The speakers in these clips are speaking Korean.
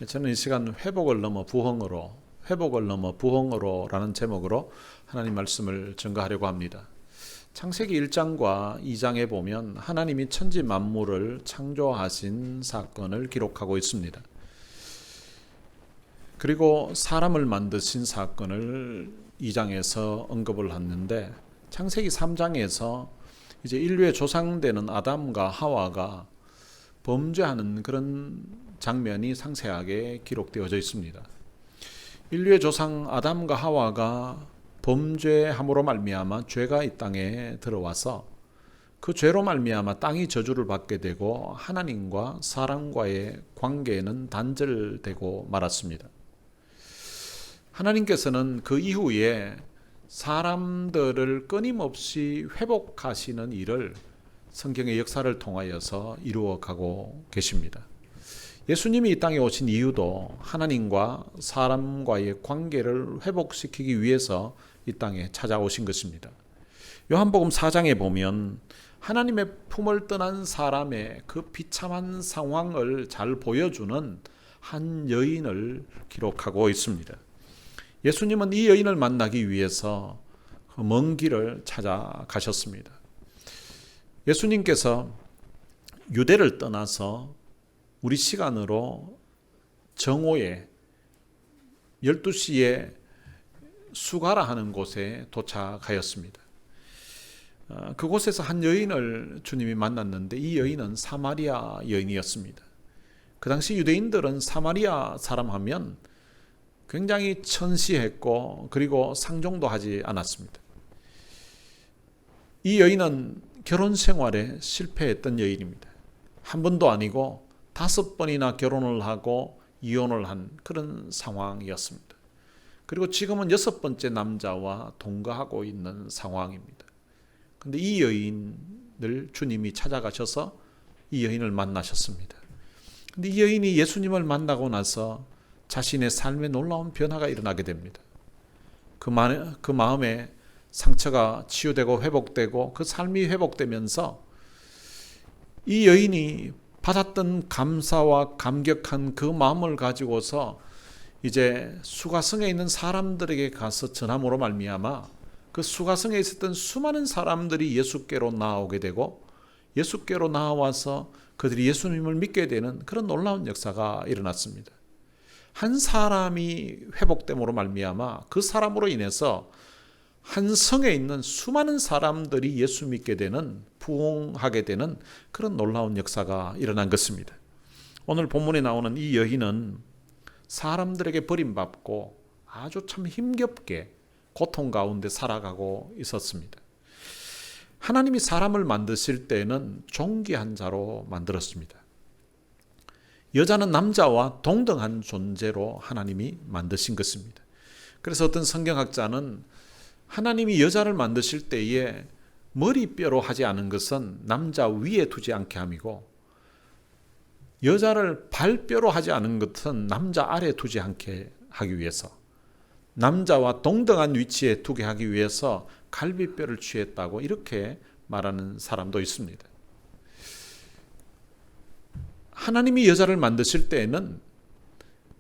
저는 이 시간 회복을 넘어 부흥으로 라는 제목으로 하나님 말씀을 증거하려고 합니다. 창세기 1장과 2장에 보면 하나님이 천지 만물을 창조하신 사건을 기록하고 있습니다. 그리고 사람을 만드신 사건을 2장에서 언급을 했는데, 창세기 3장에서 이제 인류의 조상되는 아담과 하와가 범죄하는 그런 장면이 상세하게 기록되어져 있습니다. 인류의 조상 아담과 하와가 범죄함으로 말미암아 죄가 이 땅에 들어와서 그 죄로 말미암아 땅이 저주를 받게 되고 하나님과 사람과의 관계는 단절되고 말았습니다. 하나님께서는 그 이후에 사람들을 끊임없이 회복하시는 일을 성경의 역사를 통하여서 이루어가고 계십니다. 예수님이 이 땅에 오신 이유도 하나님과 사람과의 관계를 회복시키기 위해서 이 땅에 찾아오신 것입니다. 요한복음 4장에 보면 하나님의 품을 떠난 사람의 그 비참한 상황을 잘 보여주는 한 여인을 기록하고 있습니다. 예수님은 이 여인을 만나기 위해서 먼 길을 찾아가셨습니다. 예수님께서 유대를 떠나서 우리 시간으로 정오에 12시에 수가라 하는 곳에 도착하였습니다. 그곳에서 한 여인을 주님이 만났는데 이 여인은 사마리아 여인이었습니다. 그 당시 유대인들은 사마리아 사람 하면 굉장히 천시했고 그리고 상종도 하지 않았습니다. 이 여인은 결혼 생활에 실패했던 여인입니다. 한 번도 아니고 5번이나 결혼을 하고 이혼을 한 그런 상황이었습니다. 그리고 지금은 6번째 남자와 동거하고 있는 상황입니다. 그런데 이 여인을 주님이 찾아가셔서 이 여인을 만나셨습니다. 그런데 이 여인이 예수님을 만나고 나서 자신의 삶에 놀라운 변화가 일어나게 됩니다. 그 마음에 상처가 치유되고 회복되고 그 삶이 회복되면서 이 여인이 받았던 감사와 감격한 그 마음을 가지고서 이제 수가성에 있는 사람들에게 가서 전함으로 말미암아 그 수가성에 있었던 수많은 사람들이 예수께로 나오게 되고 예수께로 나와서 그들이 예수님을 믿게 되는 그런 놀라운 역사가 일어났습니다. 한 사람이 회복됨으로 말미암아 그 사람으로 인해서 한 성에 있는 수많은 사람들이 예수 믿게 되는, 부흥하게 되는 그런 놀라운 역사가 일어난 것입니다. 오늘 본문에 나오는 이 여인은 사람들에게 버림받고 아주 참 힘겹게 고통 가운데 살아가고 있었습니다. 하나님이 사람을 만드실 때는 존귀한 자로 만들었습니다. 여자는 남자와 동등한 존재로 하나님이 만드신 것입니다. 그래서 어떤 성경학자는 하나님이 여자를 만드실 때에 머리뼈로 하지 않은 것은 남자 위에 두지 않게 함이고 여자를 발뼈로 하지 않은 것은 남자 아래 두지 않게 하기 위해서 남자와 동등한 위치에 두게 하기 위해서 갈비뼈를 취했다고 이렇게 말하는 사람도 있습니다. 하나님이 여자를 만드실 때에는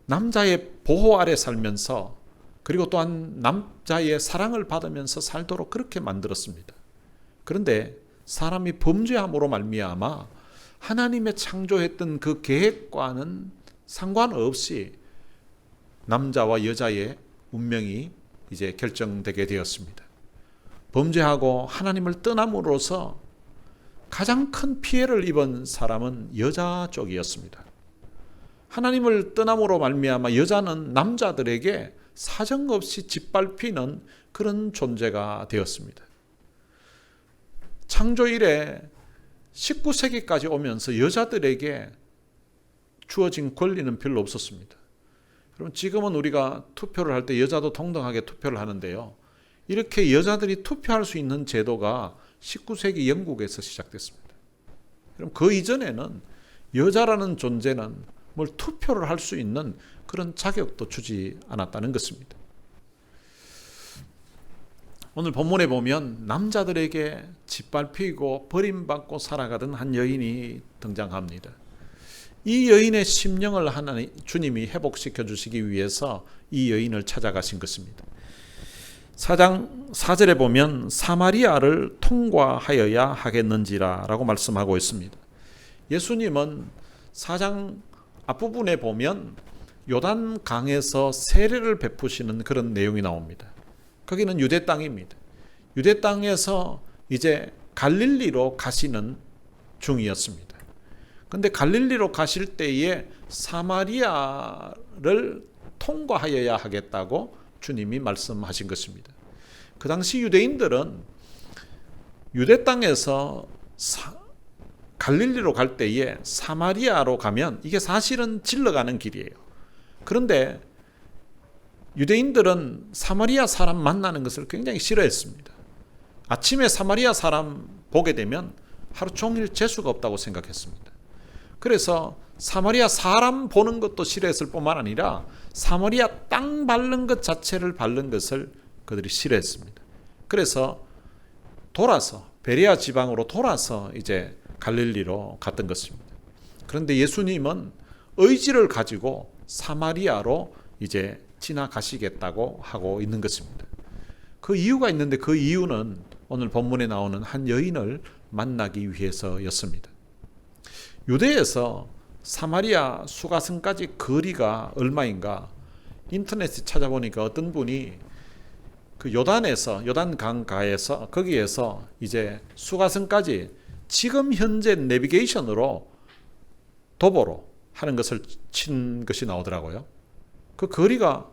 남자의 보호 아래 살면서 그리고 또한 남자의 사랑을 받으면서 살도록 그렇게 만들었습니다. 그런데 사람이 범죄함으로 말미암아 하나님의 창조했던 그 계획과는 상관없이 남자와 여자의 운명이 이제 결정되게 되었습니다. 범죄하고 하나님을 떠남으로써 가장 큰 피해를 입은 사람은 여자 쪽이었습니다. 하나님을 떠남으로 말미암아 여자는 남자들에게 사정없이 짓밟히는 그런 존재가 되었습니다. 창조 이래 19세기까지 오면서 여자들에게 주어진 권리는 별로 없었습니다. 그럼 지금은 우리가 투표를 할 때 여자도 동등하게 투표를 하는데요. 이렇게 여자들이 투표할 수 있는 제도가 19세기 영국에서 시작됐습니다. 그럼 그 이전에는 여자라는 존재는 뭘 투표를 할 수 있는 그런 자격도 주지 않았다는 것입니다. 오늘 본문에 보면 남자들에게 짓밟히고 버림받고 살아가던 한 여인이 등장합니다. 이 여인의 심령을 하나님 주님이 회복시켜 주시기 위해서 이 여인을 찾아가신 것입니다. 4장 4절에 보면 사마리아를 통과하여야 하겠는지라 라고 말씀하고 있습니다. 예수님은 4장 앞부분에 보면 요단 강에서 세례를 베푸시는 그런 내용이 나옵니다. 거기는 유대 땅입니다. 유대 땅에서 이제 갈릴리로 가시는 중이었습니다. 그런데 갈릴리로 가실 때에 사마리아를 통과하여야 하겠다고 주님이 말씀하신 것입니다. 그 당시 유대인들은 유대 땅에서 갈릴리로 갈 때에 사마리아로 가면 이게 사실은 질러가는 길이에요. 그런데 유대인들은 사마리아 사람 만나는 것을 굉장히 싫어했습니다. 아침에 사마리아 사람 보게 되면 하루 종일 재수가 없다고 생각했습니다. 그래서 사마리아 사람 보는 것도 싫어했을 뿐만 아니라 사마리아 땅 밟는 것 자체를 밟는 것을 그들이 싫어했습니다. 그래서 돌아서 베레아 지방으로 돌아서 이제 갈릴리로 갔던 것입니다. 그런데 예수님은 의지를 가지고 사마리아로 이제 지나가시겠다고 하고 있는 것입니다. 그 이유가 있는데 그 이유는 오늘 본문에 나오는 한 여인을 만나기 위해서였습니다. 유대에서 사마리아 수가성까지 거리가 얼마인가 인터넷에 찾아보니까 어떤 분이 그 요단 강가에서 거기에서 이제 수가성까지 지금 현재 내비게이션으로 도보로 하는 것을 친 것이 나오더라고요. 그 거리가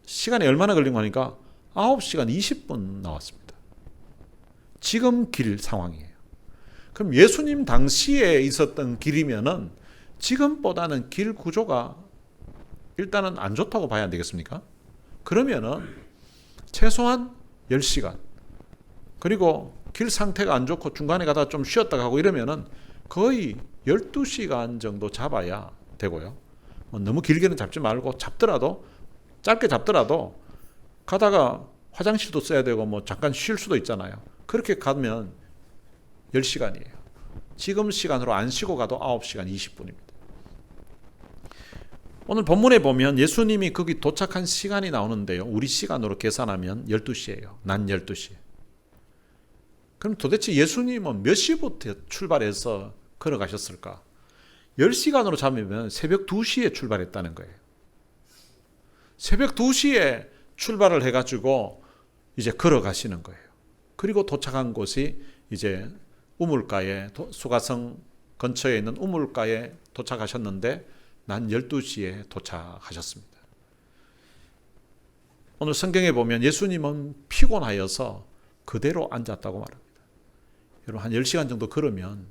시간이 얼마나 걸린 거니까 9시간 20분 나왔습니다. 지금 길 상황이에요. 그럼 예수님 당시에 있었던 길이면은 지금보다는 길 구조가 일단은 안 좋다고 봐야 안 되겠습니까? 그러면은 최소한 10시간 그리고 길 상태가 안 좋고 중간에 가다가 좀 쉬었다 가고 이러면은 거의 12시간 정도 잡아야 되고요. 뭐 너무 길게는 잡지 말고 잡더라도 짧게 잡더라도 가다가 화장실도 써야 되고 뭐 잠깐 쉴 수도 있잖아요. 그렇게 가면 10시간이에요. 지금 시간으로 안 쉬고 가도 9시간 20분입니다. 오늘 본문에 보면 예수님이 거기 도착한 시간이 나오는데요. 우리 시간으로 계산하면 12시예요. 낮 12시. 그럼 도대체 예수님은 몇 시부터 출발해서 걸어가셨을까? 10시간으로 잡으면 새벽 2시에 출발했다는 거예요. 새벽 2시에 출발을 해가지고 이제 걸어가시는 거예요. 그리고 도착한 곳이 이제 우물가에 수가성 근처에 있는 우물가에 도착하셨는데 난 12시에 도착하셨습니다. 오늘 성경에 보면 예수님은 피곤하여서 그대로 앉았다고 말합니다. 여러분 한 10시간 정도 걸으면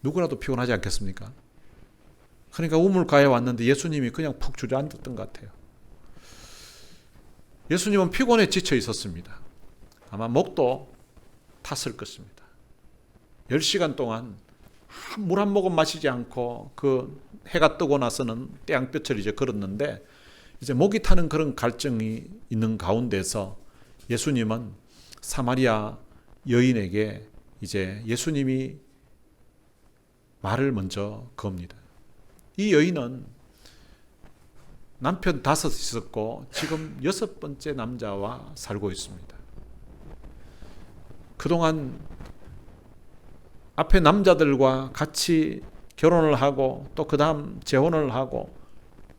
누구라도 피곤하지 않겠습니까? 그러니까 우물가에 왔는데 예수님이 그냥 푹 주저앉았던 것 같아요. 예수님은 피곤에 지쳐 있었습니다. 아마 목도 탔을 것입니다. 10시간 동안 물 한 모금 마시지 않고 그 해가 뜨고 나서는 떼양볕을 이제 걸었는데 이제 목이 타는 그런 갈증이 있는 가운데서 예수님은 사마리아 여인에게 이제 예수님이 말을 먼저 겁니다. 이 여인은 남편 5 있었고 지금 6번째 남자와 살고 있습니다. 그동안 앞에 남자들과 같이 결혼을 하고 또 그 다음 재혼을 하고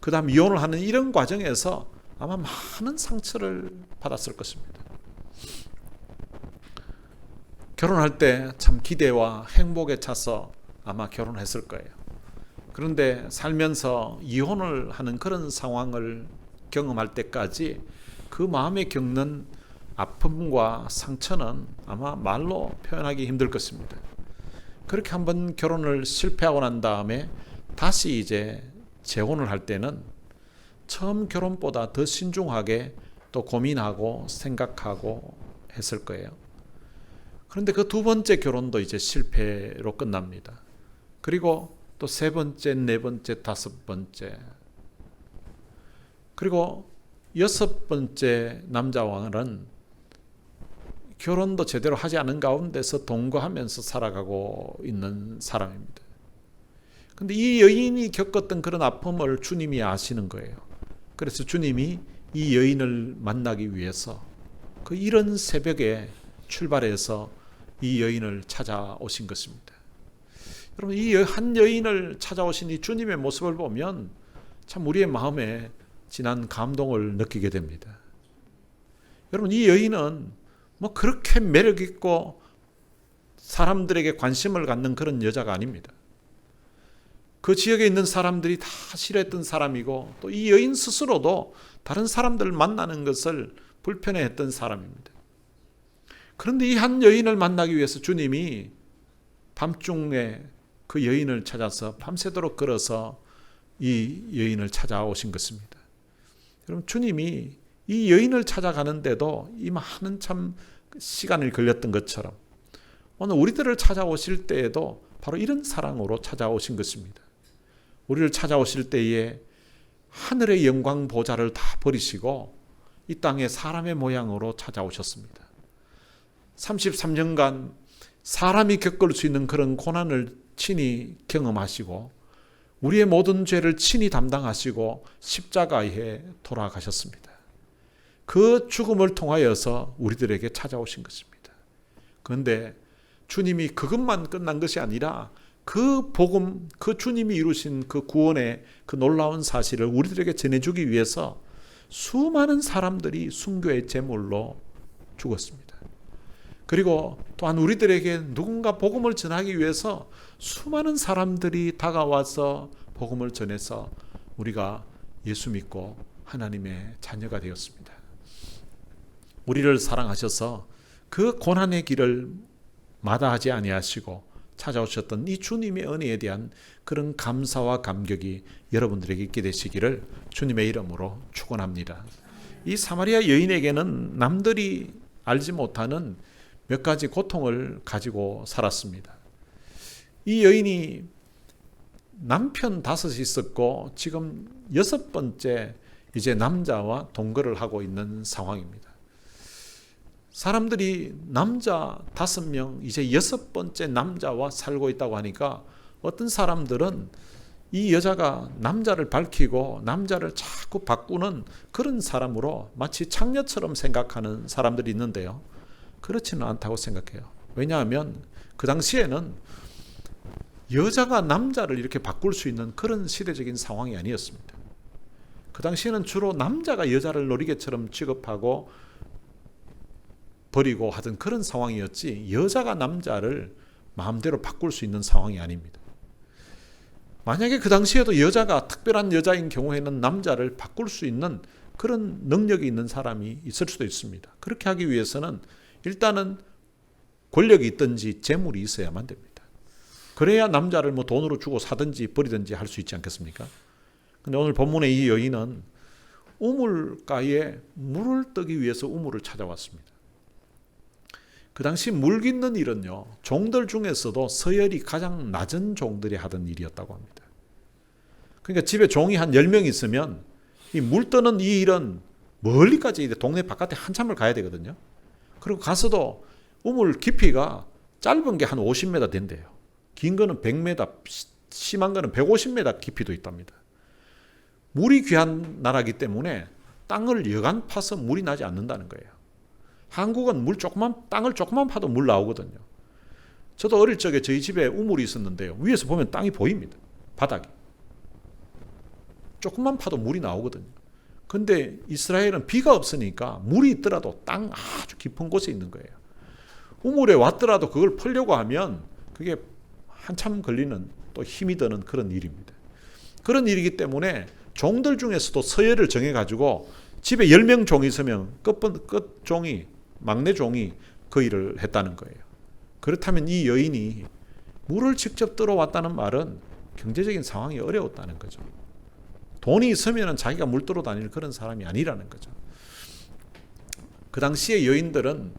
그 다음 이혼을 하는 이런 과정에서 아마 많은 상처를 받았을 것입니다. 결혼할 때 참 기대와 행복에 차서 아마 결혼했을 거예요. 그런데 살면서 이혼을 하는 그런 상황을 경험할 때까지 그 마음에 겪는 아픔과 상처는 아마 말로 표현하기 힘들 것입니다. 그렇게 한번 결혼을 실패하고 난 다음에 다시 이제 재혼을 할 때는 처음 결혼보다 더 신중하게 또 고민하고 생각하고 했을 거예요. 그런데 그 2번째 결혼도 이제 실패로 끝납니다. 그리고 또 3번째, 4번째, 5번째 그리고 6번째 남자와는 결혼도 제대로 하지 않은 가운데서 동거하면서 살아가고 있는 사람입니다. 근데 이 여인이 겪었던 그런 아픔을 주님이 아시는 거예요. 그래서 주님이 이 여인을 만나기 위해서 그 이른 새벽에 출발해서 이 여인을 찾아오신 것입니다. 여러분, 이 한 여인을 찾아오신 이 주님의 모습을 보면 참 우리의 마음에 진한 감동을 느끼게 됩니다. 여러분, 이 여인은 뭐 그렇게 매력 있고 사람들에게 관심을 갖는 그런 여자가 아닙니다. 그 지역에 있는 사람들이 다 싫어했던 사람이고 또 이 여인 스스로도 다른 사람들을 만나는 것을 불편해했던 사람입니다. 그런데 이 한 여인을 만나기 위해서 주님이 밤중에 그 여인을 찾아서 밤새도록 걸어서 이 여인을 찾아오신 것입니다. 여러분, 주님이 이 여인을 찾아가는데도 이 많은 참 시간이 걸렸던 것처럼 오늘 우리들을 찾아오실 때에도 바로 이런 사랑으로 찾아오신 것입니다. 우리를 찾아오실 때에 하늘의 영광 보좌를 다 버리시고 이 땅에 사람의 모양으로 찾아오셨습니다. 33년간 사람이 겪을 수 있는 그런 고난을 친히 경험하시고 우리의 모든 죄를 친히 담당하시고 십자가에 돌아가셨습니다. 그 죽음을 통하여서 우리들에게 찾아오신 것입니다. 그런데 주님이 그것만 끝난 것이 아니라 그 복음, 그 주님이 이루신 그 구원의 그 놀라운 사실을 우리들에게 전해주기 위해서 수많은 사람들이 순교의 제물로 죽었습니다. 그리고 또한 우리들에게 누군가 복음을 전하기 위해서 수많은 사람들이 다가와서 복음을 전해서 우리가 예수 믿고 하나님의 자녀가 되었습니다. 우리를 사랑하셔서 그 고난의 길을 마다하지 아니하시고 찾아오셨던 이 주님의 은혜에 대한 그런 감사와 감격이 여러분들에게 있게 되시기를 주님의 이름으로 축원합니다. 이 사마리아 여인에게는 남들이 알지 못하는 몇 가지 고통을 가지고 살았습니다. 이 여인이 남편 5이 있었고 지금 6번째 이제 남자와 동거를 하고 있는 상황입니다. 사람들이 남자 5명, 이제 6번째 남자와 살고 있다고 하니까 어떤 사람들은 이 여자가 남자를 밝히고 남자를 자꾸 바꾸는 그런 사람으로 마치 창녀처럼 생각하는 사람들이 있는데요. 그렇지는 않다고 생각해요. 왜냐하면 그 당시에는 여자가 남자를 이렇게 바꿀 수 있는 그런 시대적인 상황이 아니었습니다. 그 당시에는 주로 남자가 여자를 놀이개처럼 취급하고 버리고 하던 그런 상황이었지 여자가 남자를 마음대로 바꿀 수 있는 상황이 아닙니다. 만약에 그 당시에도 여자가 특별한 여자인 경우에는 남자를 바꿀 수 있는 그런 능력이 있는 사람이 있을 수도 있습니다. 그렇게 하기 위해서는 일단은 권력이 있든지 재물이 있어야만 됩니다. 그래야 남자를 뭐 돈으로 주고 사든지 버리든지 할 수 있지 않겠습니까? 근데 오늘 본문의 이 여인은 우물가에 물을 뜨기 위해서 우물을 찾아왔습니다. 그 당시 물 깃는 일은요, 종들 중에서도 서열이 가장 낮은 종들이 하던 일이었다고 합니다. 그러니까 집에 종이 한 10명 있으면 이 물 뜨는 이 일은 멀리까지 동네 바깥에 한참을 가야 되거든요. 그리고 가서도 우물 깊이가 짧은 게 한 50m 된대요. 긴 거는 100m, 심한 거는 150m 깊이도 있답니다. 물이 귀한 나라이기 때문에 땅을 여간 파서 물이 나지 않는다는 거예요. 한국은 땅을 조금만 파도 물 나오거든요. 저도 어릴 적에 저희 집에 우물이 있었는데요. 위에서 보면 땅이 보입니다. 바닥이. 조금만 파도 물이 나오거든요. 근데 이스라엘은 비가 없으니까 물이 있더라도 땅 아주 깊은 곳에 있는 거예요. 우물에 왔더라도 그걸 풀려고 하면 그게 한참 걸리는 또 힘이 드는 그런 일입니다. 그런 일이기 때문에 종들 중에서도 서열을 정해가지고 집에 10명 종이 있으면 끝 종이, 막내 종이 그 일을 했다는 거예요. 그렇다면 이 여인이 물을 직접 들어왔다는 말은 경제적인 상황이 어려웠다는 거죠. 돈이 있으면 자기가 물 들어 다닐 그런 사람이 아니라는 거죠. 그 당시에 여인들은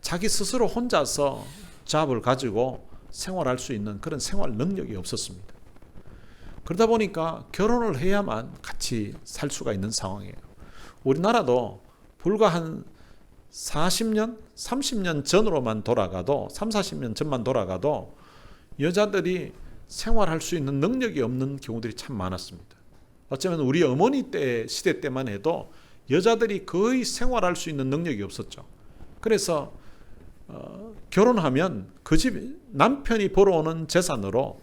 자기 스스로 혼자서 잡을 가지고 생활할 수 있는 그런 생활 능력이 없었습니다. 그러다 보니까 결혼을 해야만 같이 살 수가 있는 상황이에요. 우리나라도 불과 한 40년, 30년 전으로만 돌아가도 30, 40년 전만 돌아가도 여자들이 생활할 수 있는 능력이 없는 경우들이 참 많았습니다. 어쩌면 우리 어머니 때 시대 때만 해도 여자들이 거의 생활할 수 있는 능력이 없었죠. 그래서 결혼하면 그 집 남편이 벌어오는 재산으로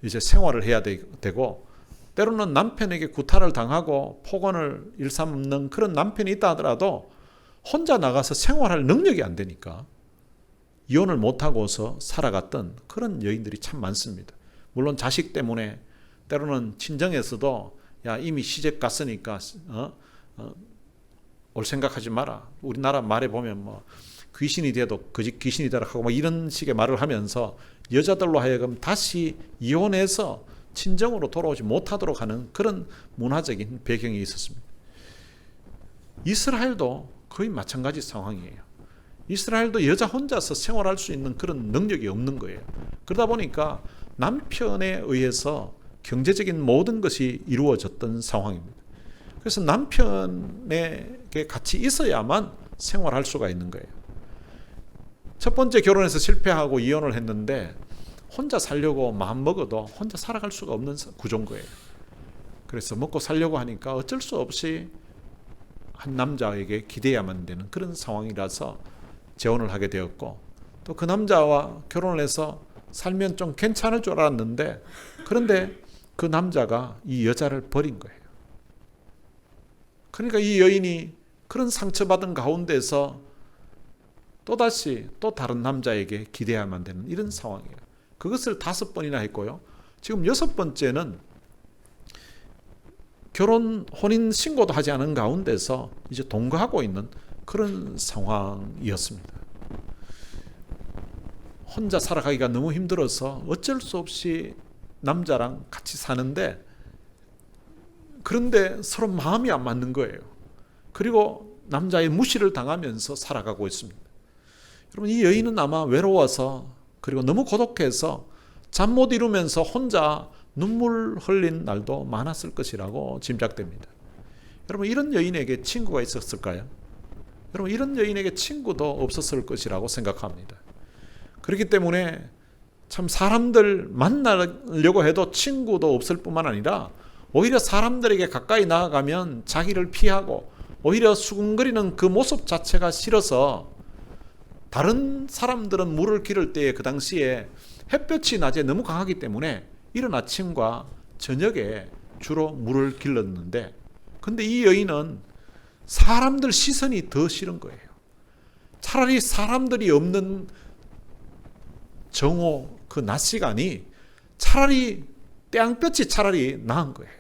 이제 생활을 해야 되고, 때로는 남편에게 구타를 당하고 폭언을 일삼는 그런 남편이 있다 하더라도 혼자 나가서 생활할 능력이 안 되니까 이혼을 못하고서 살아갔던 그런 여인들이 참 많습니다. 물론 자식 때문에 때로는 친정에서도 야 이미 시집 갔으니까 올 생각하지 마라. 우리나라 말에 보면 뭐 귀신이 돼도 그 집 귀신이 되라 하고 막 이런 식의 말을 하면서 여자들로 하여금 다시 이혼해서 친정으로 돌아오지 못하도록 하는 그런 문화적인 배경이 있었습니다. 이스라엘도 거의 마찬가지 상황이에요. 이스라엘도 여자 혼자서 생활할 수 있는 그런 능력이 없는 거예요. 그러다 보니까 남편에 의해서 경제적인 모든 것이 이루어졌던 상황입니다. 그래서 남편에게 같이 있어야만 생활할 수가 있는 거예요. 첫 번째 결혼해서 실패하고 이혼을 했는데 혼자 살려고 마음먹어도 혼자 살아갈 수가 없는 구조인 거예요. 그래서 먹고 살려고 하니까 어쩔 수 없이 한 남자에게 기대야만 되는 그런 상황이라서 재혼을 하게 되었고, 또 그 남자와 결혼을 해서 살면 좀 괜찮을 줄 알았는데, 그런데 그 남자가 이 여자를 버린 거예요. 그러니까 이 여인이 그런 상처받은 가운데서 또다시 또 다른 남자에게 기대야만 되는 이런 상황이에요. 그것을 5번이나 했고요. 지금 6번째는 결혼 혼인 신고도 하지 않은 가운데서 이제 동거하고 있는 그런 상황이었습니다. 혼자 살아가기가 너무 힘들어서 어쩔 수 없이 남자랑 같이 사는데, 그런데 서로 마음이 안 맞는 거예요. 그리고 남자의 무시를 당하면서 살아가고 있습니다. 여러분, 이 여인은 아마 외로워서 그리고 너무 고독해서 잠 못 이루면서 혼자 눈물 흘린 날도 많았을 것이라고 짐작됩니다. 여러분, 이런 여인에게 친구가 있었을까요? 여러분, 이런 여인에게 친구도 없었을 것이라고 생각합니다. 그렇기 때문에 참 사람들 만나려고 해도 친구도 없을 뿐만 아니라 오히려 사람들에게 가까이 나아가면 자기를 피하고 오히려 수군거리는 그 모습 자체가 싫어서, 다른 사람들은 물을 기를 때에 그 당시에 햇볕이 낮에 너무 강하기 때문에 이른 아침과 저녁에 주로 물을 길렀는데, 근데 이 여인은 사람들 시선이 더 싫은 거예요. 차라리 사람들이 없는 정오 그 낮 시간이 차라리 땡볕이 차라리 나은 거예요.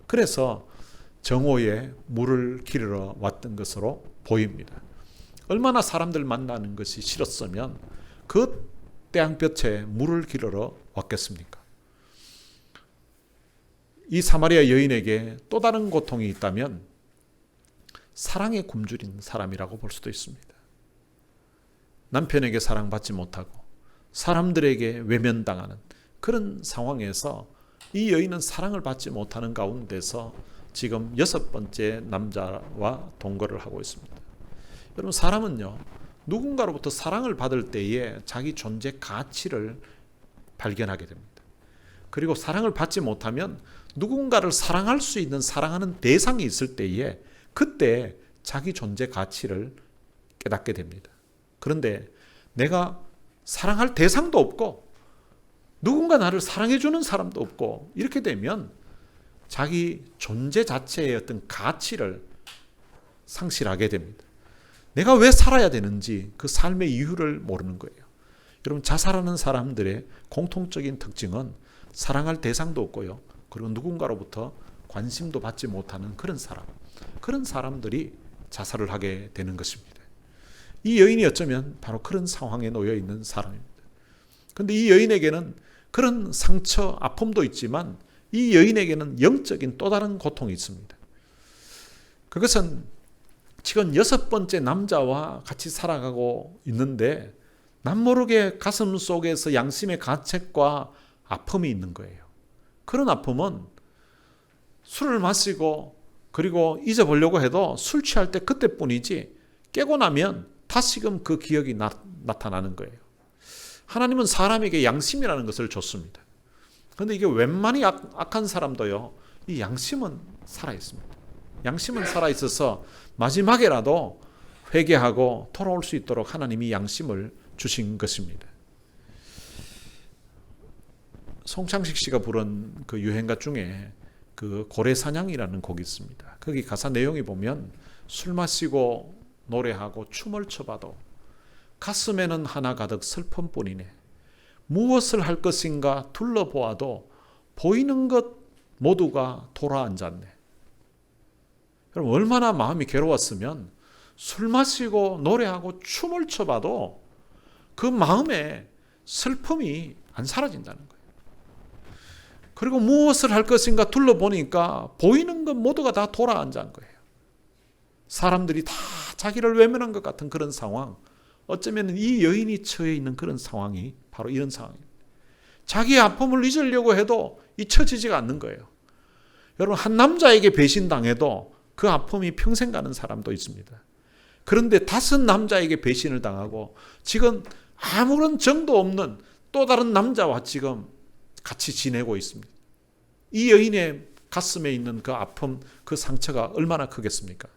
그래서 정오에 물을 기르러 왔던 것으로 보입니다. 얼마나 사람들 만나는 것이 싫었으면 그 땡볕에 물을 기르러 왔겠습니까? 이 사마리아 여인에게 또 다른 고통이 있다면 사랑에 굶주린 사람이라고 볼 수도 있습니다. 남편에게 사랑받지 못하고 사람들에게 외면당하는 그런 상황에서 이 여인은 사랑을 받지 못하는 가운데서 지금 6번째 남자와 동거를 하고 있습니다. 여러분, 사람은요, 누군가로부터 사랑을 받을 때에 자기 존재 가치를 발견하게 됩니다. 그리고 사랑을 받지 못하면 누군가를 사랑할 수 있는 사랑하는 대상이 있을 때에 그때 자기 존재 가치를 깨닫게 됩니다. 그런데 내가 사랑할 대상도 없고 누군가 나를 사랑해주는 사람도 없고 이렇게 되면 자기 존재 자체의 어떤 가치를 상실하게 됩니다. 내가 왜 살아야 되는지 그 삶의 이유를 모르는 거예요. 여러분, 자살하는 사람들의 공통적인 특징은 사랑할 대상도 없고요, 그리고 누군가로부터 관심도 받지 못하는 그런 사람들이 자살을 하게 되는 것입니다. 이 여인이 어쩌면 바로 그런 상황에 놓여 있는 사람입니다. 그런데 이 여인에게는 그런 상처, 아픔도 있지만 이 여인에게는 영적인 또 다른 고통이 있습니다. 그것은 지금 6번째 남자와 같이 살아가고 있는데 남모르게 가슴 속에서 양심의 가책과 아픔이 있는 거예요. 그런 아픔은 술을 마시고 그리고 잊어보려고 해도 술 취할 때 그때뿐이지 깨고 나면 다시금 그 기억이 나타나는 거예요. 하나님은 사람에게 양심이라는 것을 줬습니다. 그런데 이게 웬만히 악한 사람도요, 이 양심은 살아있습니다. 양심은 살아있어서 마지막에라도 회개하고 돌아올 수 있도록 하나님이 양심을 주신 것입니다. 송창식 씨가 부른 그 유행가 중에 그 고래사냥이라는 곡이 있습니다. 거기 가사 내용이 보면 술 마시고 노래하고 춤을 춰봐도 가슴에는 하나 가득 슬픔뿐이네. 무엇을 할 것인가 둘러보아도 보이는 것 모두가 돌아앉았네. 여러분, 얼마나 마음이 괴로웠으면 술 마시고 노래하고 춤을 춰봐도 그 마음에 슬픔이 안 사라진다는 거예요. 그리고 무엇을 할 것인가 둘러보니까 보이는 것 모두가 다 돌아앉은 거예요. 사람들이 다 자기를 외면한 것 같은 그런 상황, 어쩌면 이 여인이 처해 있는 그런 상황이 바로 이런 상황입니다. 자기의 아픔을 잊으려고 해도 잊혀지지가 않는 거예요. 여러분, 한 남자에게 배신당해도 그 아픔이 평생 가는 사람도 있습니다. 그런데 5 남자에게 배신을 당하고 지금 아무런 정도 없는 또 다른 남자와 지금 같이 지내고 있습니다. 이 여인의 가슴에 있는 그 아픔, 그 상처가 얼마나 크겠습니까?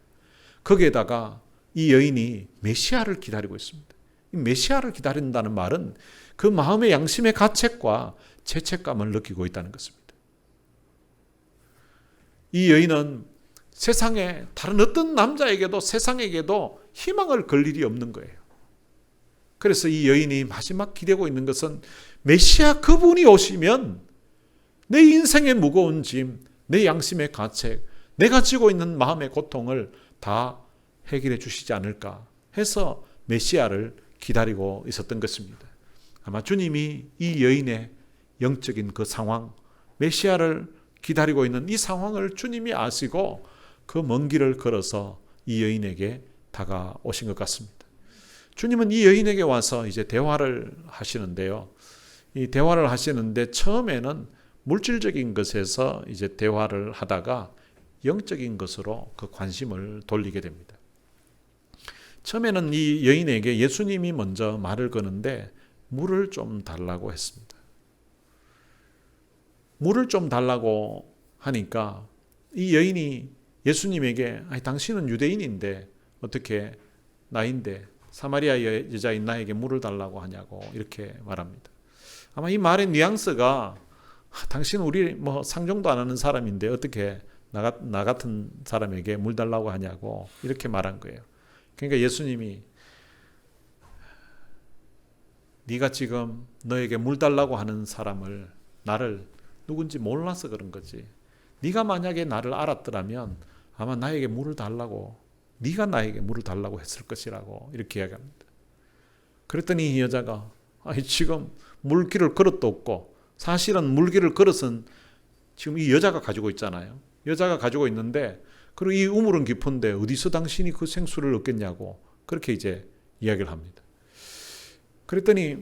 거기에다가 이 여인이 메시아를 기다리고 있습니다. 이 메시아를 기다린다는 말은 그 마음의 양심의 가책과 죄책감을 느끼고 있다는 것입니다. 이 여인은 세상에 다른 어떤 남자에게도 세상에게도 희망을 걸 일이 없는 거예요. 그래서 이 여인이 마지막 기대고 있는 것은 메시아 그분이 오시면 내 인생의 무거운 짐, 내 양심의 가책, 내가 지고 있는 마음의 고통을 다 해결해 주시지 않을까 해서 메시아를 기다리고 있었던 것입니다. 아마 주님이 이 여인의 영적인 그 상황, 메시아를 기다리고 있는 이 상황을 주님이 아시고 그 먼 길을 걸어서 이 여인에게 다가오신 것 같습니다. 주님은 이 여인에게 와서 이제 대화를 하시는데요. 이 대화를 하시는데 처음에는 물질적인 것에서 이제 대화를 하다가 영적인 것으로 그 관심을 돌리게 됩니다. 처음에는 이 여인에게 예수님이 먼저 말을 거는데 물을 좀 달라고 했습니다. 물을 좀 달라고 하니까 이 여인이 예수님에게 당신은 유대인인데 어떻게 나인데 사마리아 여자인 나에게 물을 달라고 하냐고 이렇게 말합니다. 아마 이 말의 뉘앙스가 당신은 우리 상종도 안 하는 사람인데 어떻게 나 같은 사람에게 물 달라고 하냐고 이렇게 말한 거예요. 그러니까 예수님이 네가 지금 너에게 물 달라고 하는 사람을 나를 누군지 몰라서 그런 거지. 네가 만약에 나를 알았더라면 아마 나에게 물을 달라고 네가 나에게 물을 달라고 했을 것이라고 이렇게 이야기합니다. 그랬더니 이 여자가 지금 물길을 걸어도 없고 사실은 물길을 걸어선 지금 이 여자가 가지고 있잖아요. 여자가 가지고 있는데 그리고 이 우물은 깊은데 어디서 당신이 그 생수를 얻겠냐고 그렇게 이제 이야기를 합니다. 그랬더니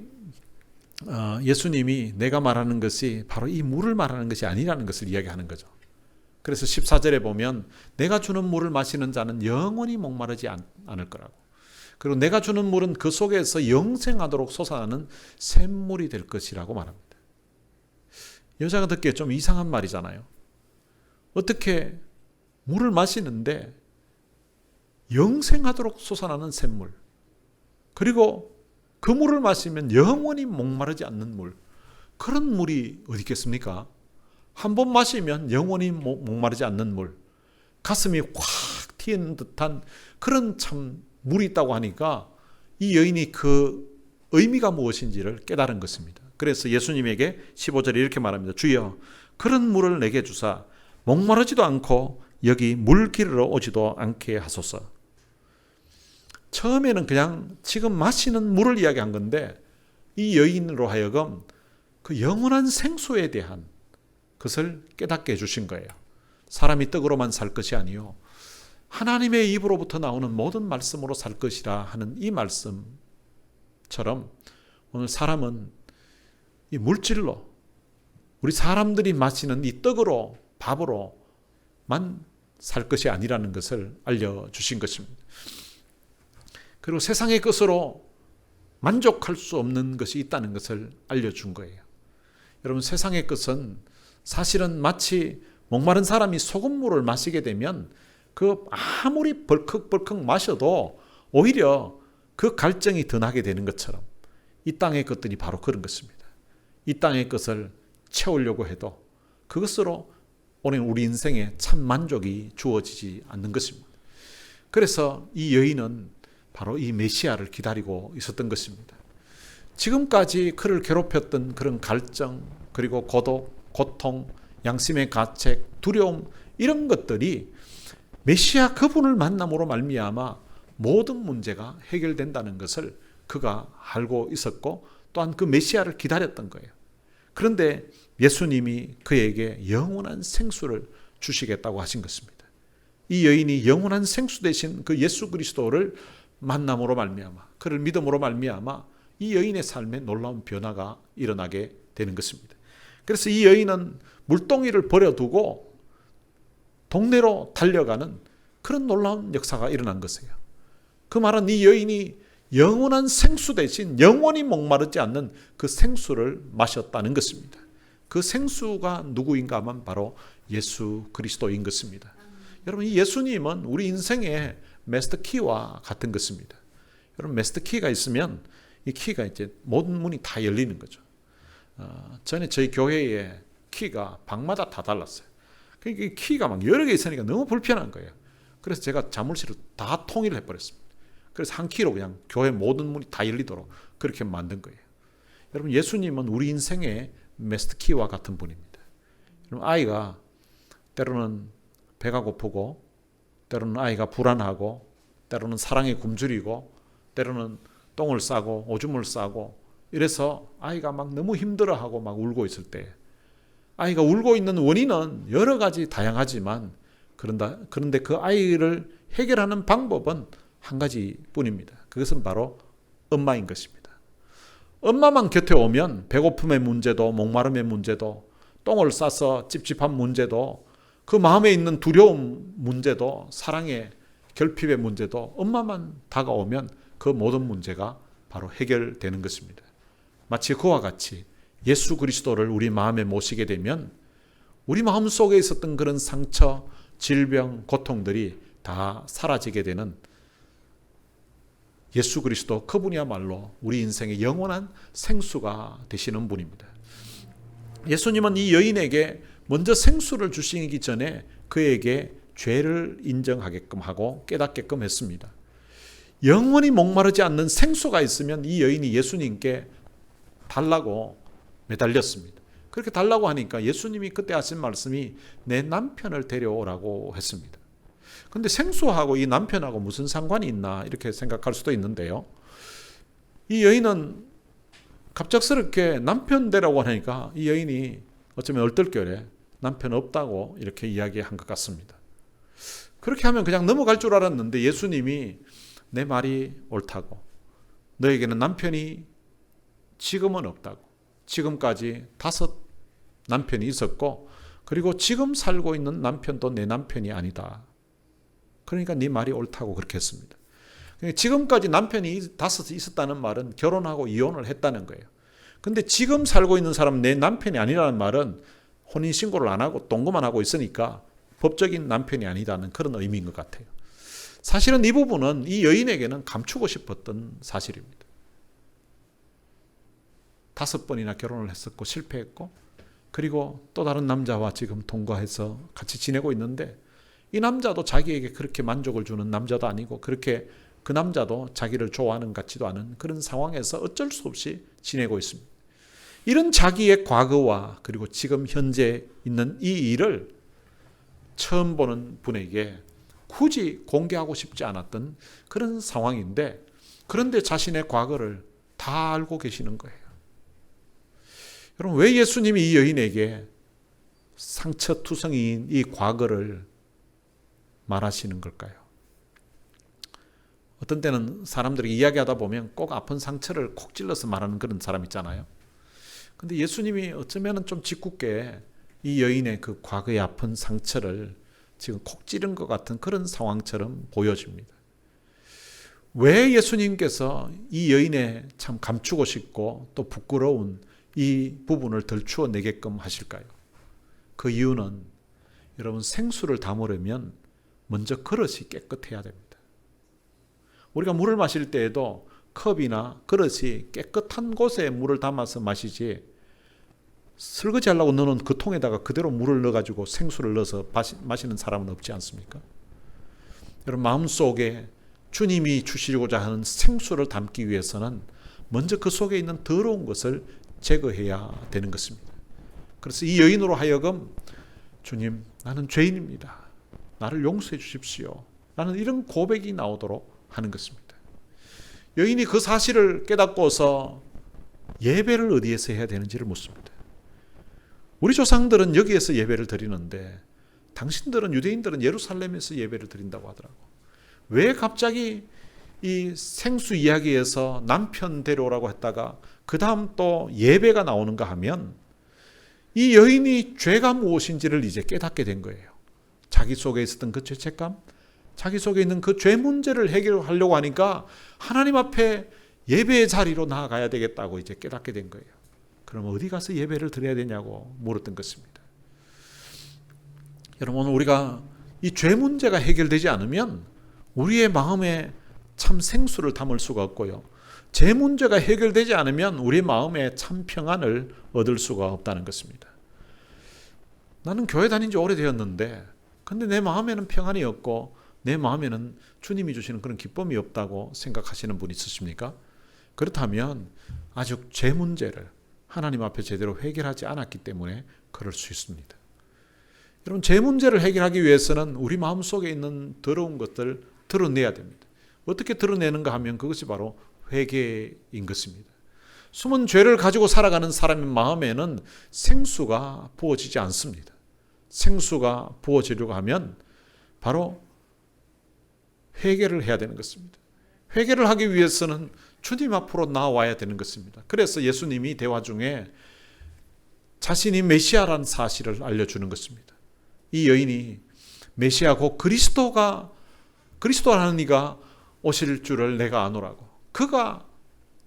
예수님이 내가 말하는 것이 바로 이 물을 말하는 것이 아니라는 것을 이야기하는 거죠. 그래서 14절에 보면 내가 주는 물을 마시는 자는 영원히 목마르지 않을 거라고. 그리고 내가 주는 물은 그 속에서 영생하도록 솟아나는 샘물이 될 것이라고 말합니다. 여자가 듣기에 좀 이상한 말이잖아요. 어떻게 물을 마시는데 영생하도록 솟아나는 샘물, 그리고 그 물을 마시면 영원히 목마르지 않는 물, 그런 물이 어디 있겠습니까? 한 번 마시면 영원히 목마르지 않는 물, 가슴이 확 튀는 듯한 그런 참 물이 있다고 하니까 이 여인이 그 의미가 무엇인지를 깨달은 것입니다. 그래서 예수님에게 15절에 이렇게 말합니다. 주여 그런 물을 내게 주사 목마르지도 않고 여기 물기르러 오지도 않게 하소서. 처음에는 그냥 지금 마시는 물을 이야기한 건데 이 여인으로 하여금 그 영원한 생수에 대한 그것을 깨닫게 해주신 거예요. 사람이 떡으로만 살 것이 아니요 하나님의 입으로부터 나오는 모든 말씀으로 살 것이라 하는 이 말씀처럼 오늘 사람은 이 물질로 우리 사람들이 마시는 이 떡으로 밥으로만 살 것이 아니라는 것을 알려주신 것입니다. 그리고 세상의 것으로 만족할 수 없는 것이 있다는 것을 알려준 거예요. 여러분, 세상의 것은 사실은 마치 목마른 사람이 소금물을 마시게 되면 그 아무리 벌컥벌컥 마셔도 오히려 그 갈증이 더 나게 되는 것처럼 이 땅의 것들이 바로 그런 것입니다. 이 땅의 것을 채우려고 해도 그것으로 오늘 우리 인생에 참 만족이 주어지지 않는 것입니다. 그래서 이 여인은 바로 이 메시아를 기다리고 있었던 것입니다. 지금까지 그를 괴롭혔던 그런 갈증, 그리고 고독, 고통, 양심의 가책, 두려움, 이런 것들이 메시아 그분을 만남으로 말미암아 모든 문제가 해결된다는 것을 그가 알고 있었고, 또한 그 메시아를 기다렸던 거예요. 그런데 예수님이 그에게 영원한 생수를 주시겠다고 하신 것입니다. 이 여인이 영원한 생수 되신 그 예수 그리스도를 만남으로 말미암아, 그를 믿음으로 말미암아 이 여인의 삶에 놀라운 변화가 일어나게 되는 것입니다. 그래서 이 여인은 물동이를 버려두고 동네로 달려가는 그런 놀라운 역사가 일어난 것이에요. 그 말은 이 여인이 영원한 생수 대신 영원히 목마르지 않는 그 생수를 마셨다는 것입니다. 그 생수가 누구인가 하면 바로 예수 그리스도인 것입니다. 여러분, 이 예수님은 우리 인생의 마스터 키와 같은 것입니다. 여러분, 마스터 키가 있으면 이 키가 이제 모든 문이 다 열리는 거죠. 전에 저희 교회에 키가 방마다 다 달랐어요. 그러니까 키가 막 여러 개 있으니까 너무 불편한 거예요. 그래서 제가 자물쇠를 다 통일을 해버렸습니다. 그래서 한 키로 그냥 교회 모든 문이 다 열리도록 그렇게 만든 거예요. 여러분, 예수님은 우리 인생의 마스터 키와 같은 분입니다. 여러분, 아이가 때로는 배가 고프고, 때로는 아이가 불안하고, 때로는 사랑에 굶주리고, 때로는 똥을 싸고 오줌을 싸고, 이래서 아이가 막 너무 힘들어하고 막 울고 있을 때, 아이가 울고 있는 원인은 여러 가지 다양하지만 그런데 그 아이를 해결하는 방법은 한 가지뿐입니다. 그것은 바로 엄마인 것입니다. 엄마만 곁에 오면 배고픔의 문제도, 목마름의 문제도, 똥을 싸서 찝찝한 문제도, 그 마음에 있는 두려움 문제도, 사랑의 결핍의 문제도 엄마만 다가오면 그 모든 문제가 바로 해결되는 것입니다. 마치 그와 같이 예수 그리스도를 우리 마음에 모시게 되면 우리 마음 속에 있었던 그런 상처, 질병, 고통들이 다 사라지게 되는 예수 그리스도, 그분이야말로 우리 인생의 영원한 생수가 되시는 분입니다. 예수님은 이 여인에게 먼저 생수를 주시기 전에 그에게 죄를 인정하게끔 하고 깨닫게끔 했습니다. 영원히 목마르지 않는 생수가 있으면 이 여인이 예수님께 달라고 매달렸습니다. 그렇게 달라고 하니까 예수님이 그때 하신 말씀이 내 남편을 데려오라고 했습니다. 근데 생수하고 이 남편하고 무슨 상관이 있나 이렇게 생각할 수도 있는데요. 이 여인은 갑작스럽게 남편 데려오라고 하니까 이 여인이 어쩌면 얼떨결에 남편 없다고 이렇게 이야기한 것 같습니다. 그렇게 하면 그냥 넘어갈 줄 알았는데 예수님이 내 말이 옳다고, 너에게는 남편이 지금은 없다고, 지금까지 5 남편이 있었고, 그리고 지금 살고 있는 남편도 내 남편이 아니다. 그러니까 네 말이 옳다고 그렇게 했습니다. 지금까지 남편이 5 있었다는 말은 결혼하고 이혼을 했다는 거예요. 근데 지금 살고 있는 사람은 내 남편이 아니라는 말은 혼인신고를 안 하고 동거만 하고 있으니까 법적인 남편이 아니다는 그런 의미인 것 같아요. 사실은 이 부분은 이 여인에게는 감추고 싶었던 사실입니다. 5번이나 결혼을 했었고 실패했고, 그리고 또 다른 남자와 지금 동거해서 같이 지내고 있는데, 이 남자도 자기에게 그렇게 만족을 주는 남자도 아니고, 그렇게 그 남자도 자기를 좋아하는 것 같지도 않은 그런 상황에서 어쩔 수 없이 지내고 있습니다. 이런 자기의 과거와 그리고 지금 현재 있는 이 일을 처음 보는 분에게 굳이 공개하고 싶지 않았던 그런 상황인데, 그런데 자신의 과거를 다 알고 계시는 거예요. 여러분, 왜 예수님이 이 여인에게 상처투성이인 이 과거를 말하시는 걸까요? 어떤 때는 사람들이 이야기하다 보면 꼭 아픈 상처를 콕 찔러서 말하는 그런 사람 있잖아요. 근데 예수님이 어쩌면 좀 짓궂게 이 여인의 그 과거의 아픈 상처를 지금 콕 찌른 것 같은 그런 상황처럼 보여집니다. 왜 예수님께서 이 여인의 참 감추고 싶고 또 부끄러운 이 부분을 덜추어 내게끔 하실까요? 그 이유는 여러분, 생수를 담으려면 먼저 그릇이 깨끗해야 됩니다. 우리가 물을 마실 때에도 컵이나 그릇이 깨끗한 곳에 물을 담아서 마시지, 설거지하려고 넣는 그 통에다가 그대로 물을 넣어가지고 생수를 넣어서 마시는 사람은 없지 않습니까? 여러분, 마음속에 주님이 주시고자 하는 생수를 담기 위해서는 먼저 그 속에 있는 더러운 것을 제거해야 되는 것입니다. 그래서 이 여인으로 하여금 주님, 나는 죄인입니다. 나를 용서해 주십시오. 라는 이런 고백이 나오도록 하는 것입니다. 여인이 그 사실을 깨닫고서 예배를 어디에서 해야 되는지를 묻습니다. 우리 조상들은 여기에서 예배를 드리는데 당신들은, 유대인들은 예루살렘에서 예배를 드린다고 하더라고. 왜 갑자기 이 생수 이야기에서 남편 데려오라고 했다가 그 다음 또 예배가 나오는가 하면, 이 여인이 죄가 무엇인지를 이제 깨닫게 된 거예요. 자기 속에 있었던 그 죄책감, 자기 속에 있는 그 죄 문제를 해결하려고 하니까 하나님 앞에 예배의 자리로 나아가야 되겠다고 이제 깨닫게 된 거예요. 그럼 어디 가서 예배를 드려야 되냐고 물었던 것입니다. 여러분, 오늘 우리가 이 죄 문제가 해결되지 않으면 우리의 마음에 참 생수를 담을 수가 없고요, 죄 문제가 해결되지 않으면 우리 마음에 참 평안을 얻을 수가 없다는 것입니다. 나는 교회 다닌 지 오래되었는데 근데 내 마음에는 평안이 없고 내 마음에는 주님이 주시는 그런 기쁨이 없다고 생각하시는 분 있으십니까? 그렇다면 아직 죄 문제를 하나님 앞에 제대로 해결하지 않았기 때문에 그럴 수 있습니다. 여러분, 죄 문제를 해결하기 위해서는 우리 마음속에 있는 더러운 것들을 드러내야 됩니다. 어떻게 드러내는가 하면 그것이 바로 회개인 것입니다. 숨은 죄를 가지고 살아가는 사람의 마음에는 생수가 부어지지 않습니다. 생수가 부어지려고 하면 바로 회개를 해야 되는 것입니다. 회개를 하기 위해서는 주님 앞으로 나와야 되는 것입니다. 그래서 예수님이 대화 중에 자신이 메시아라는 사실을 알려주는 것입니다. 이 여인이 메시아 곧 그리스도라는 이가 오실 줄을 내가 아노라고, 그가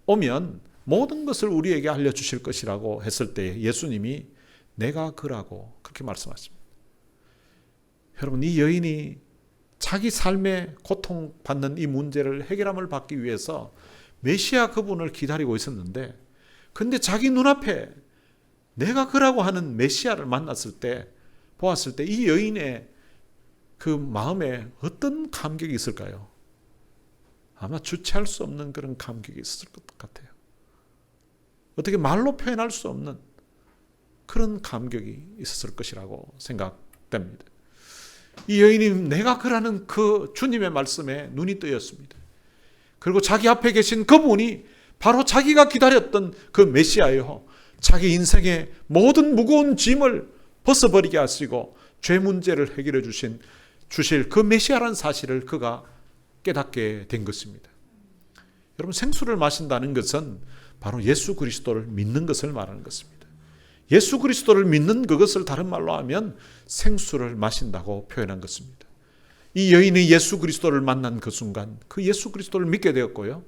오면 모든 것을 우리에게 알려주실 것이라고 했을 때 예수님이 내가 그라고 그렇게 말씀하십니다. 여러분, 이 여인이 자기 삶에 고통받는 이 문제를 해결함을 받기 위해서 메시아 그분을 기다리고 있었는데, 근데 자기 눈앞에 내가 그라고 하는 메시아를 만났을 때, 보았을 때 이 여인의 그 마음에 어떤 감격이 있을까요? 아마 주체할 수 없는 그런 감격이 있을 것 같아요. 어떻게 말로 표현할 수 없는 그런 감격이 있었을 것이라고 생각됩니다. 이 여인이 내가 그라는 그 주님의 말씀에 눈이 뜨였습니다. 그리고 자기 앞에 계신 그분이 바로 자기가 기다렸던 그 메시아예요. 자기 인생의 모든 무거운 짐을 벗어버리게 하시고 죄 문제를 해결해 주실 그 메시아라는 사실을 그가 깨닫게 된 것입니다. 여러분, 생수를 마신다는 것은 바로 예수 그리스도를 믿는 것을 말하는 것입니다. 예수 그리스도를 믿는 그것을 다른 말로 하면 생수를 마신다고 표현한 것입니다. 이 여인이 예수 그리스도를 만난 그 순간 그 예수 그리스도를 믿게 되었고요,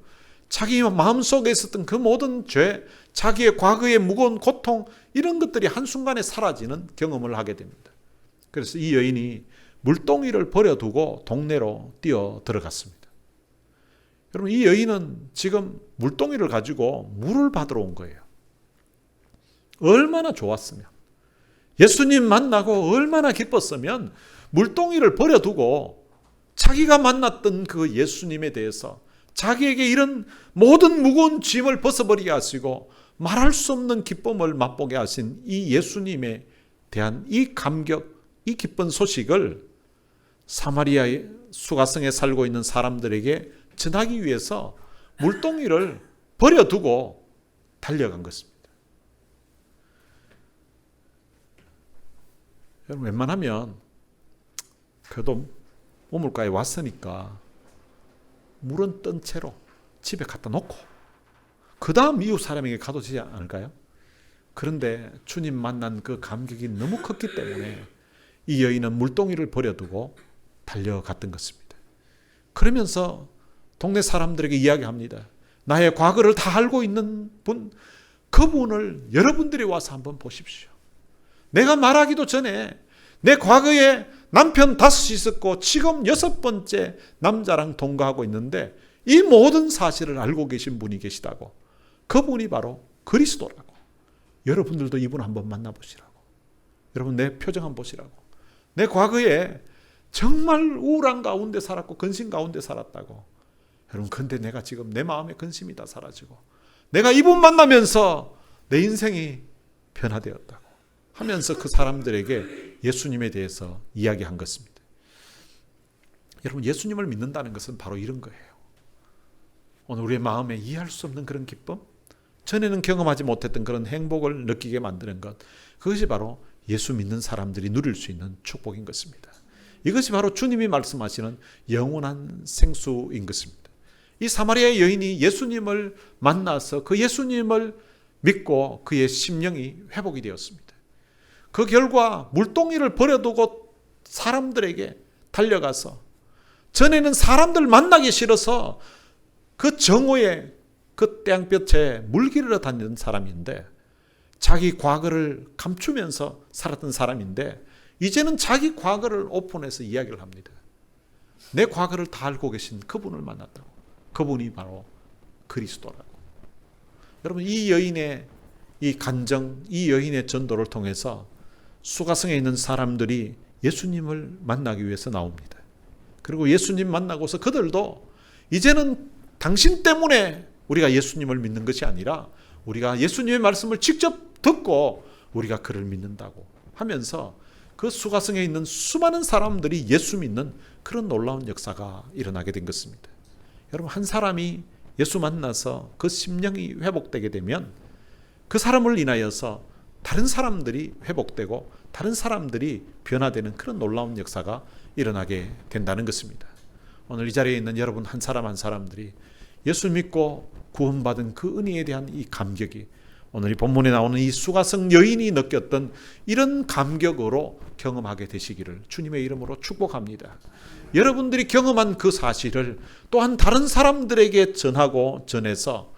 자기 마음속에 있었던 그 모든 죄, 자기의 과거의 무거운 고통, 이런 것들이 한순간에 사라지는 경험을 하게 됩니다. 그래서 이 여인이 물동이를 버려두고 동네로 뛰어 들어갔습니다. 여러분, 이 여인은 지금 물동이를 가지고 물을 받으러 온 거예요. 얼마나 좋았으면, 예수님 만나고 얼마나 기뻤으면 물동이를 버려두고 자기가 만났던 그 예수님에 대해서, 자기에게 이런 모든 무거운 짐을 벗어버리게 하시고 말할 수 없는 기쁨을 맛보게 하신 이 예수님에 대한 이 감격, 이 기쁜 소식을 사마리아의 수가성에 살고 있는 사람들에게 전하기 위해서 물동이를 버려두고 달려간 것입니다. 여러분, 웬만하면 그래도 우물가에 왔으니까 물은 뜬 채로 집에 갖다 놓고 그 다음 이웃 사람에게 가도 되지 않을까요? 그런데 주님 만난 그 감격이 너무 컸기 때문에 이 여인은 물동이를 버려두고 달려갔던 것입니다. 그러면서 동네 사람들에게 이야기합니다. 나의 과거를 다 알고 있는 분, 그분을 여러분들이 와서 한번 보십시오. 내가 말하기도 전에 내 과거에 남편 5이 있었고 지금 6번째 남자랑 동거하고 있는데 이 모든 사실을 알고 계신 분이 계시다고. 그분이 바로 그리스도라고. 여러분들도 이분 한번 만나보시라고. 여러분 내 표정 한번 보시라고. 내 과거에 정말 우울한 가운데 살았고 근심 가운데 살았다고. 여러분 근데 내가 지금 내 마음의 근심이 다 사라지고 내가 이분 만나면서 내 인생이 변화되었다고 하면서 그 사람들에게 예수님에 대해서 이야기한 것입니다. 여러분 예수님을 믿는다는 것은 바로 이런 거예요. 오늘 우리의 마음에 이해할 수 없는 그런 기쁨, 전에는 경험하지 못했던 그런 행복을 느끼게 만드는 것, 그것이 바로 예수 믿는 사람들이 누릴 수 있는 축복인 것입니다. 이것이 바로 주님이 말씀하시는 영원한 생수인 것입니다. 이 사마리아 여인이 예수님을 만나서 그 예수님을 믿고 그의 심령이 회복이 되었습니다. 그 결과 물동이를 버려두고 사람들에게 달려가서, 전에는 사람들 만나기 싫어서 그 정오에 그 땡볕에 물기르러 다니던 사람인데, 자기 과거를 감추면서 살았던 사람인데 이제는 자기 과거를 오픈해서 이야기를 합니다. 내 과거를 다 알고 계신 그분을 만났다고. 그분이 바로 그리스도라고. 여러분 이 여인의 이 간정, 이 여인의 전도를 통해서 수가성에 있는 사람들이 예수님을 만나기 위해서 나옵니다. 그리고 예수님 만나고서 그들도 이제는 당신 때문에 우리가 예수님을 믿는 것이 아니라 우리가 예수님의 말씀을 직접 듣고 우리가 그를 믿는다고 하면서 그 수가성에 있는 수많은 사람들이 예수 믿는 그런 놀라운 역사가 일어나게 된 것입니다. 여러분 한 사람이 예수 만나서 그 심령이 회복되게 되면 그 사람을 인하여서 다른 사람들이 회복되고 다른 사람들이 변화되는 그런 놀라운 역사가 일어나게 된다는 것입니다. 오늘 이 자리에 있는 여러분 한 사람 한 사람들이 예수 믿고 구원받은 그 은혜에 대한 이 감격이 오늘 이 본문에 나오는 이 수가성 여인이 느꼈던 이런 감격으로 경험하게 되시기를 주님의 이름으로 축복합니다. 여러분들이 경험한 그 사실을 또한 다른 사람들에게 전하고 전해서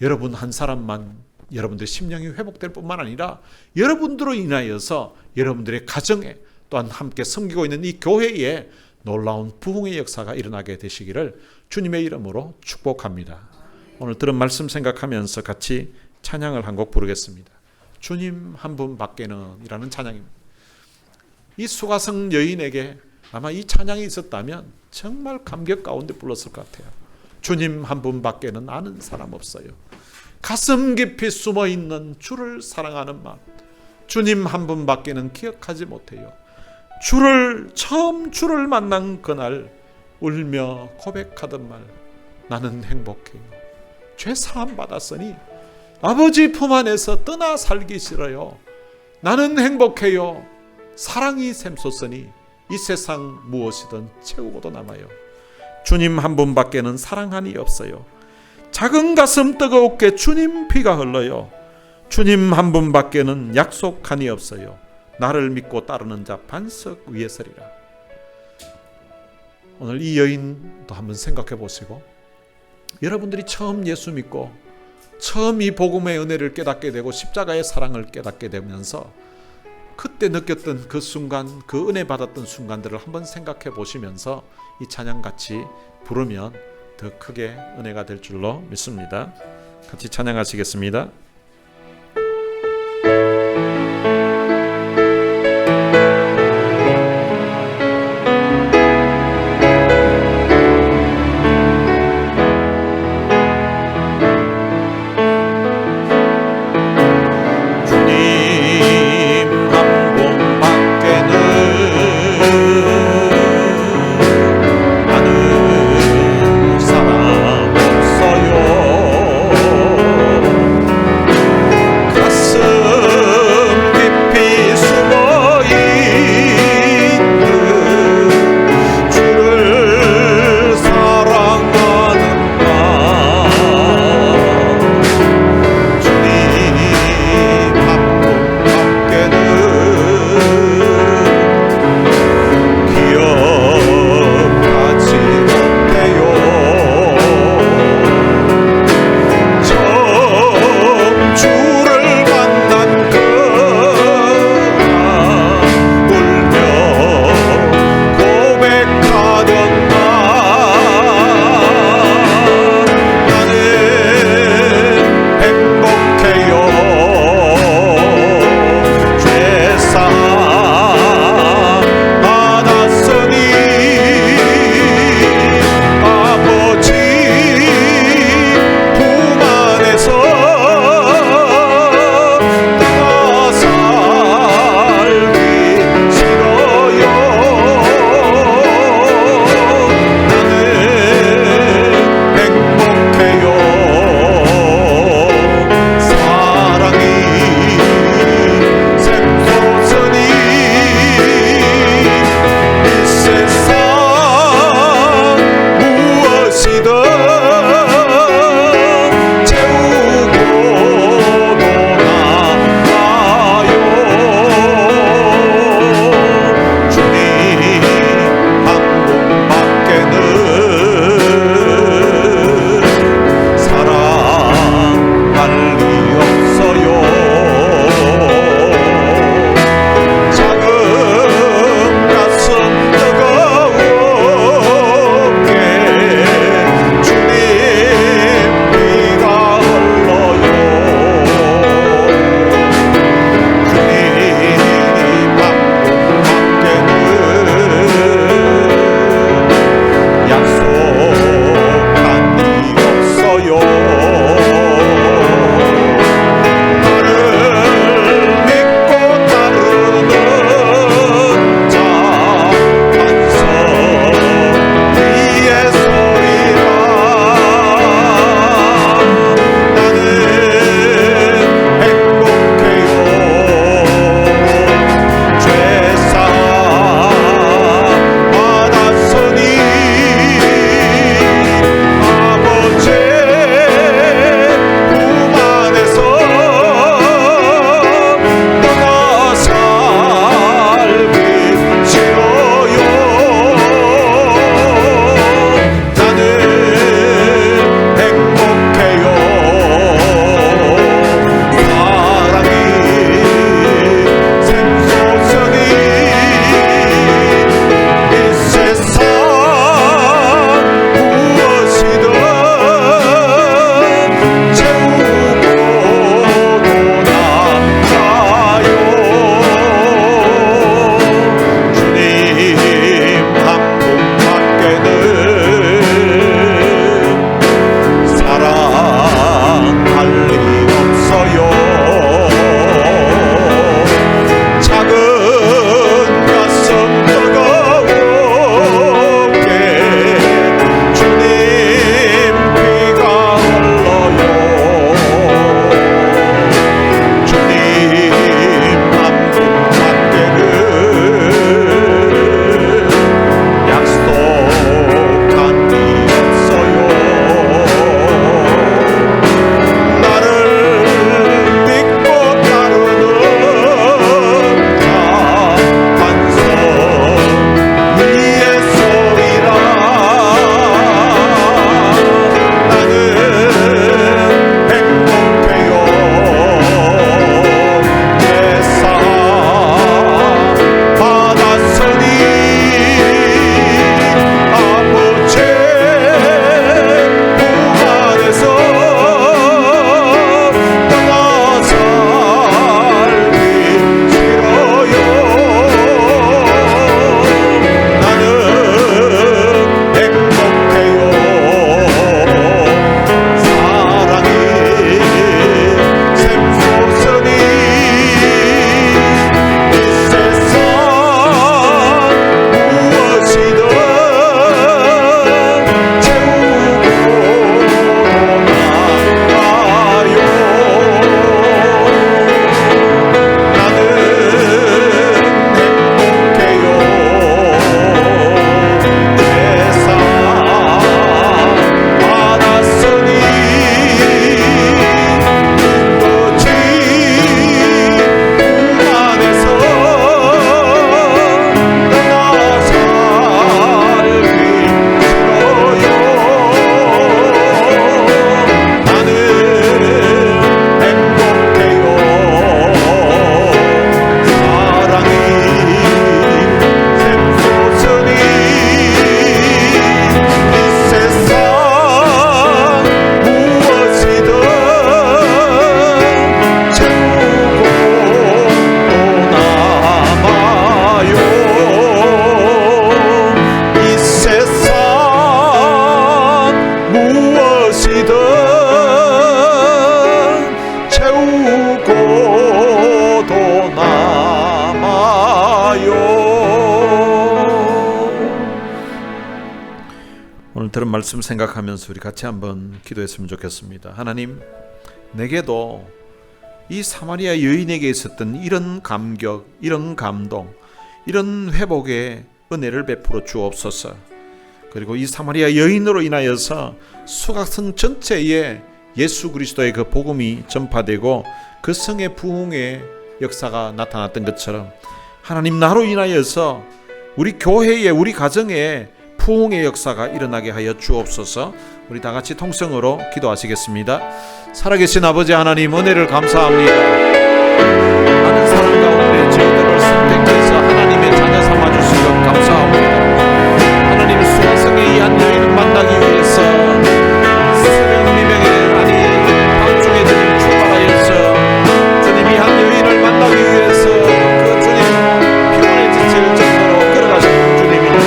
여러분 한 사람만 여러분들의 심령이 회복될 뿐만 아니라 여러분들로 인하여서 여러분들의 가정에 또한 함께 섬기고 있는 이 교회에 놀라운 부흥의 역사가 일어나게 되시기를 주님의 이름으로 축복합니다. 오늘 들은 말씀 생각하면서 같이 찬양을 한 곡 부르겠습니다. 주님 한 분밖에는 이라는 찬양입니다. 이 수가성 여인에게 아마 이 찬양이 있었다면 정말 감격 가운데 불렀을 것 같아요. 주님 한 분밖에는 아는 사람 없어요. 가슴 깊이 숨어있는 주를 사랑하는 마음, 주님 한 분밖에는 기억하지 못해요. 처음 주를 만난 그날 울며 고백하던 말, 나는 행복해요. 죄 사함 받았으니 아버지 품 안에서 떠나 살기 싫어요. 나는 행복해요. 사랑이 샘솟으니 이 세상 무엇이든 채우고도 남아요. 주님 한 분밖에는 사랑하니 없어요. 작은 가슴 뜨겁게 주님 피가 흘러요. 주님 한 분밖에는 약속하니 없어요. 나를 믿고 따르는 자 반석 위에 서리라. 오늘 이 여인도 한번 생각해 보시고, 여러분들이 처음 예수 믿고 처음 이 복음의 은혜를 깨닫게 되고 십자가의 사랑을 깨닫게 되면서 그때 느꼈던 그 순간, 그 은혜 받았던 순간들을 한번 생각해 보시면서 이 찬양 같이 부르면 더 크게 은혜가 될 줄로 믿습니다. 같이 찬양하시겠습니다. 오늘 들은 말씀 생각하면서 우리 같이 한번 기도했으면 좋겠습니다. 하나님, 내게도 이 사마리아 여인에게 있었던 이런 감격, 이런 감동, 이런 회복의 은혜를 베풀어 주옵소서. 그리고 이 사마리아 여인으로 인하여서 수각성 전체에 예수 그리스도의 그 복음이 전파되고 그 성의 부흥의 역사가 나타났던 것처럼 하나님, 나로 인하여서 우리 교회에, 우리 가정에 부흥의 역사가 일어나게 하여 주옵소서. 우리 다 같이 통성으로 기도하시겠습니다. 살아계신 아버지 하나님, 은혜를 감사합니다. 많은 사람 가운데 저희들을 선택해서 하나님의 자녀 삼아주신 것 감사합니다. 하나님, 수가성의 이 한 여인을 만나기 위해서 새벽 미명에 밤중에 주님 출발하여서 주님 이 한 여인을 만나기 위해서 그 주님 피곤해 지칠 정도로 걸어가셨던 주님이니,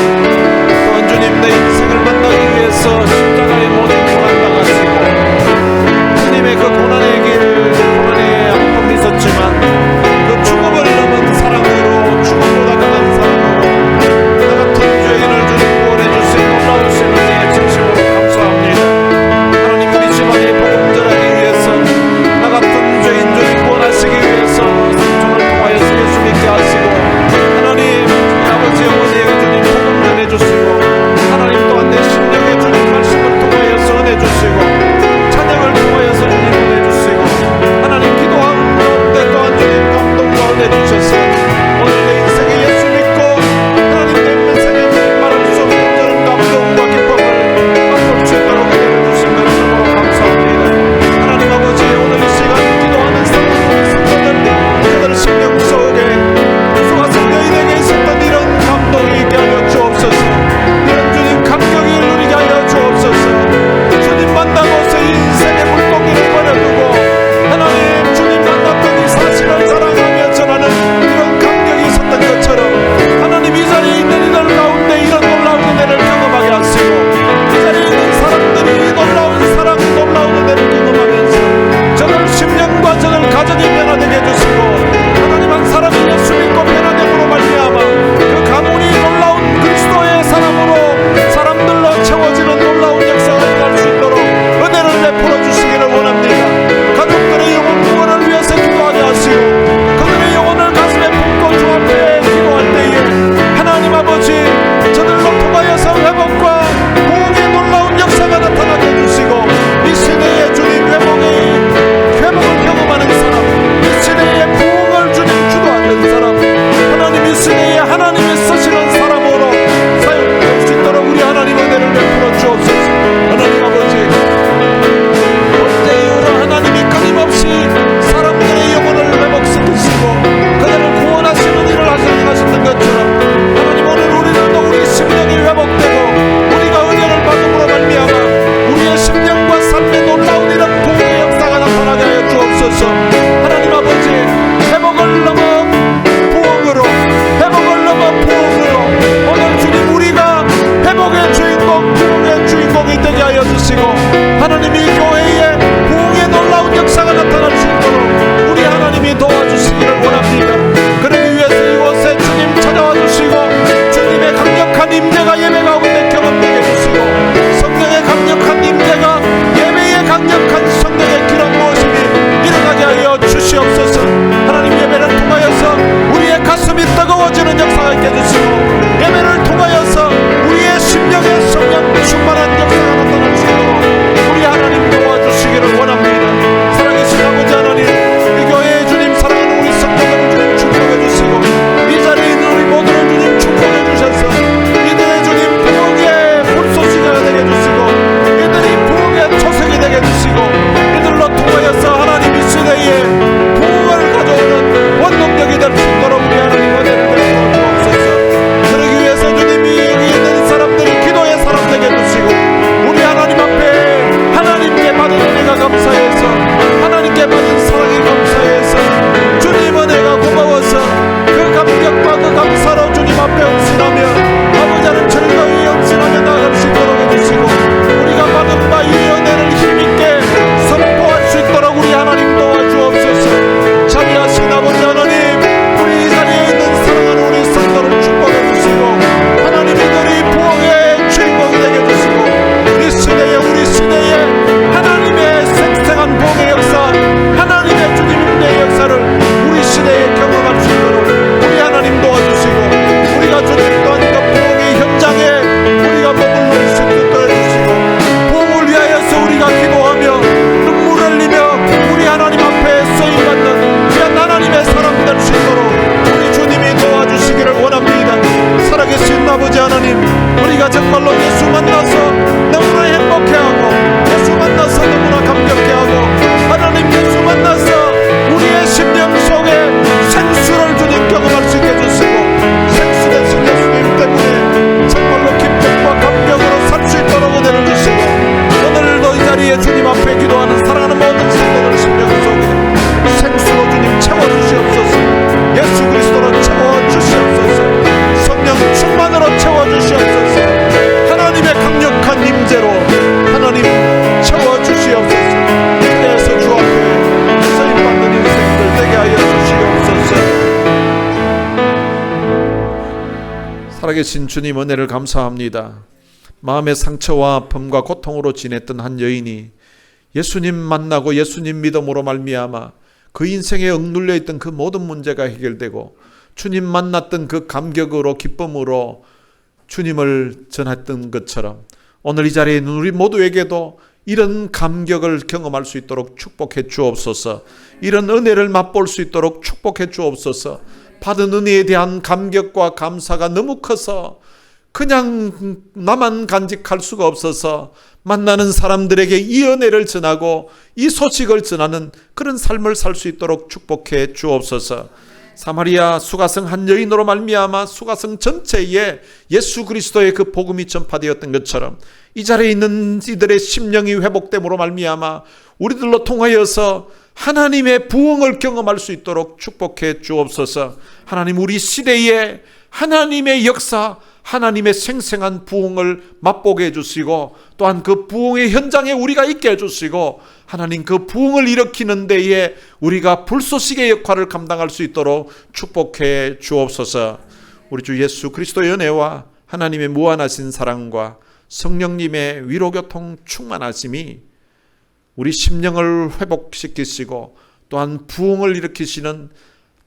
또한 주님 내 인생을 만나기 위해서 십자가의 모든 고난 당하시고 주님의 그 고난의 길, 고난의 아픔이 있었지만 그 죽음을 넘은 사랑으로, 죽음보다 강한 사랑으로 나 같은 죄인을 주님 구원해 주신 놀라우신 은혜에 진심으로 감사합니다. 하나님, 우리 집안이 복음 전하기 위해서 나 같은 죄인 주님 구원하시기 위해서 저를 통하여서 예수 믿게 하시고, 하나님 아버지 어머니에게 주님 복음 전해 주시고, 하나님 또한 내 심령에 주님 말씀을 정말로 예수 만나서 너무나 행복해하고 예수 만나서 너무나 감격해하고 하나님 예수 만나서 우리의 심령 속에 생수를 주님 경험할 수 있게 해주시고 생수 되신 예수님 때문에 정말로 기쁨과 감격으로 살 수 있도록 은혜를 주시고 오늘도 이 자리에 주님 앞에 기도하는 사랑하는 모든 성도들 심령 속에 생수로 주님 채워주시옵소서. 예수 그리스도로 채워주시옵소서. 성령 충만으로 채워주시옵소서. 하나님의 강력한 임재로 하나님 채워주시옵소서. 그래서 주 앞에 쓰임받는 인생들 되게 하여 주시옵소서. 살아계신 주님 은혜를 감사합니다. 마음의 상처와 아픔과 고통으로 지냈던 한 여인이 예수님 만나고 예수님 믿음으로 말미암아 그 인생에 억눌려 있던 그 모든 문제가 해결되고 주님 만났던 그 감격으로 기쁨으로 주님을 전했던 것처럼 오늘 이 자리에 있는 우리 모두에게도 이런 감격을 경험할 수 있도록 축복해 주옵소서. 이런 은혜를 맛볼 수 있도록 축복해 주옵소서. 받은 은혜에 대한 감격과 감사가 너무 커서 그냥 나만 간직할 수가 없어서 만나는 사람들에게 이 은혜를 전하고 이 소식을 전하는 그런 삶을 살 수 있도록 축복해 주옵소서. 사마리아 수가성 한 여인으로 말미암아 수가성 전체에 예수 그리스도의 그 복음이 전파되었던 것처럼 이 자리에 있는 이들의 심령이 회복됨으로 말미암아 우리들로 통하여서 하나님의 부흥을 경험할 수 있도록 축복해 주옵소서. 하나님 우리 시대에 하나님의 역사 하나님의 생생한 부흥을 맛보게 해주시고 또한 그 부흥의 현장에 우리가 있게 해주시고 하나님 그 부흥을 일으키는 데에 우리가 불쏘시개의 역할을 감당할 수 있도록 축복해 주옵소서. 우리 주 예수 그리스도의 은혜와 하나님의 무한하신 사랑과 성령님의 위로교통 충만하심이 우리 심령을 회복시키시고 또한 부흥을 일으키시는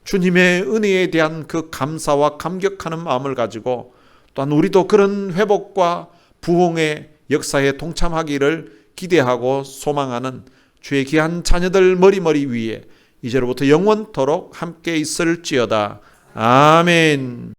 주님의 은혜에 대한 그 감사와 감격하는 마음을 가지고 또한 우리도 그런 회복과 부흥의 역사에 동참하기를 기대하고 소망하는 주의 귀한 자녀들 머리머리 위에 이제로부터 영원토록 함께 있을지어다. 아멘.